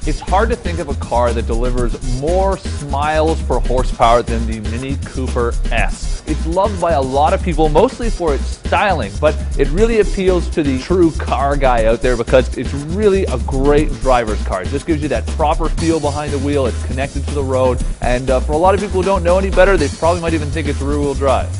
It's hard to think of a car that delivers more miles per horsepower than the Mini Cooper S. It's loved by a lot of people, mostly for its styling, but it really appeals to the true car guy out there because it's really a great driver's car. It just gives you that proper feel behind the wheel. It's connected to the road, and for a lot of people who don't know any better, they probably might even think it's rear-wheel drive.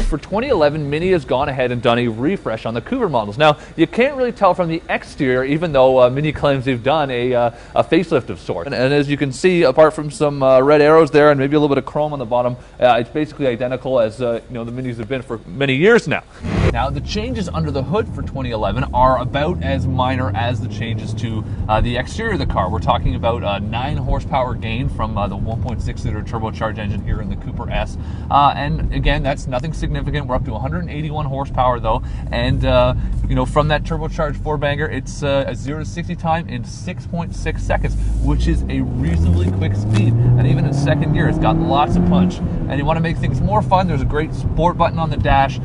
For 2011, Mini has gone ahead and done a refresh on the Cooper models. Now, you can't really tell from the exterior, even though Mini claims they've done a facelift of sorts. And as you can see, apart from some red arrows there and maybe a little bit of chrome on the bottom, it's basically identical as the Minis have been for many years now. Now, the changes under the hood for 2011 are about as minor as the changes to the exterior of the car. We're talking about a 9 horsepower gain from the 1.6-liter turbocharged engine here in the Cooper S. And again, that's nothing significant. We're up to 181 horsepower though, and from that turbocharged 4-banger, it's a 0 to 60 time in 6.6 seconds, which is a reasonably quick speed. And even in second gear, it's got lots of punch. And you want to make things more fun, there's a great sport button on the dash,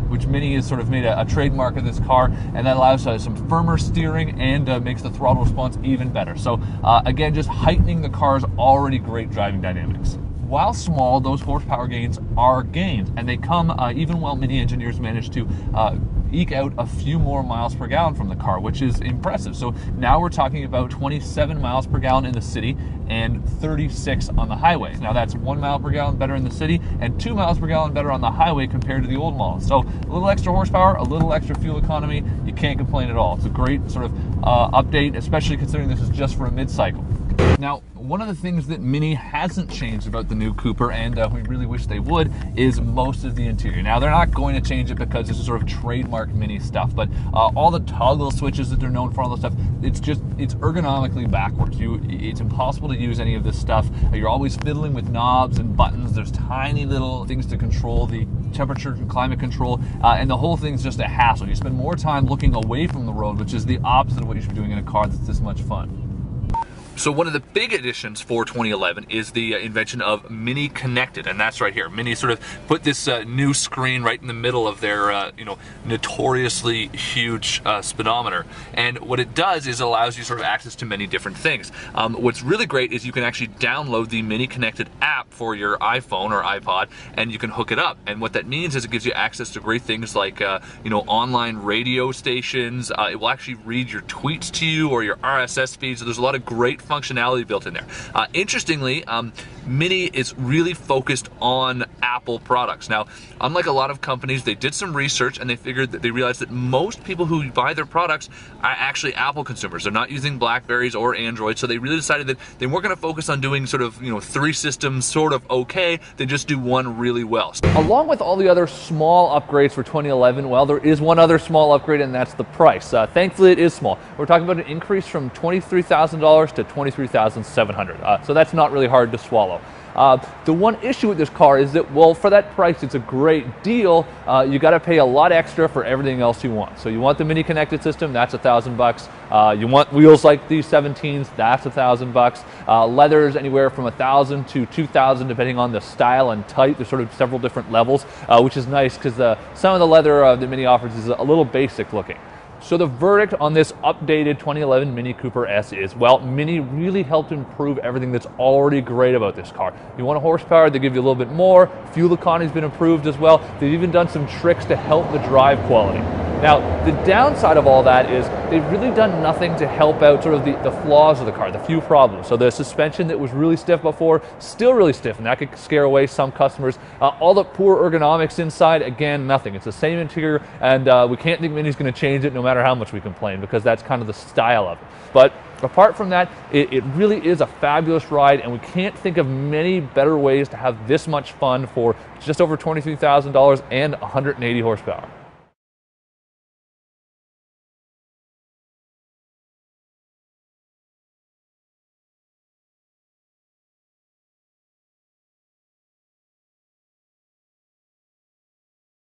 which Mini has sort of made a trademark of this car, and that allows some firmer steering and makes the throttle response even better. So again, just heightening the car's already great driving dynamics. While small, those horsepower gains are gains, and they come even while Mini engineers managed to eke out a few more miles per gallon from the car, which is impressive. So now we're talking about 27 miles per gallon in the city and 36 on the highway. Now that's 1 mile per gallon better in the city and 2 miles per gallon better on the highway compared to the old models. So a little extra horsepower, a little extra fuel economy, you can't complain at all. It's a great sort of update, especially considering this is just for a mid-cycle. Now, one of the things that Mini hasn't changed about the new Cooper, and we really wish they would, is most of the interior. Now, they're not going to change it because this is sort of trademark Mini stuff, but all the toggle switches that they're known for, all this stuff, it's ergonomically backwards. It's impossible to use any of this stuff. You're always fiddling with knobs and buttons. There's tiny little things to control the temperature and climate control, and the whole thing's just a hassle. You spend more time looking away from the road, which is the opposite of what you should be doing in a car that's this much fun. So one of the big additions for 2011 is the invention of Mini Connected, and that's right here. Mini sort of put this new screen right in the middle of their notoriously huge speedometer, and what it does is it allows you sort of access to many different things. What's really great is you can actually download the Mini Connected app for your iPhone or iPod, and you can hook it up. And what that means is it gives you access to great things like online radio stations. It will actually read your tweets to you or your RSS feeds. So there's a lot of great functionality built in there. Interestingly, Mini is really focused on Apple products. Now, unlike a lot of companies, they did some research and they realized that most people who buy their products are actually Apple consumers. They're not using Blackberries or Android, so they really decided that they weren't going to focus on doing sort of 3 systems sort of okay. They just do one really well. Along with all the other small upgrades for 2011, well, there is one other small upgrade, and that's the price. Thankfully, it is small. We're talking about an increase from $23,000 to $23,700. So that's not really hard to swallow. The one issue with this car is that, well, for that price, it's a great deal. You got to pay a lot extra for everything else you want. So you want the Mini Connected system, that's $1,000. You want wheels like these 17s, that's $1,000. Leathers anywhere from $1,000 to $2,000, depending on the style and type. There's sort of several different levels, which is nice because some of the leather that Mini offers is a little basic looking. So the verdict on this updated 2011 Mini Cooper S is, well, Mini really helped improve everything that's already great about this car. You want a horsepower, they give you a little bit more. Fuel economy's been improved as well. They've even done some tricks to help the drive quality. Now, the downside of all that is they've really done nothing to help out sort of the flaws of the car, the few problems. So the suspension that was really stiff before, still really stiff, and that could scare away some customers. All the poor ergonomics inside, again, nothing. It's the same interior, and we can't think Mini's going to change it no matter how much we complain, because that's kind of the style of it. But apart from that, it really is a fabulous ride, and we can't think of many better ways to have this much fun for just over $23,000 and 180 horsepower.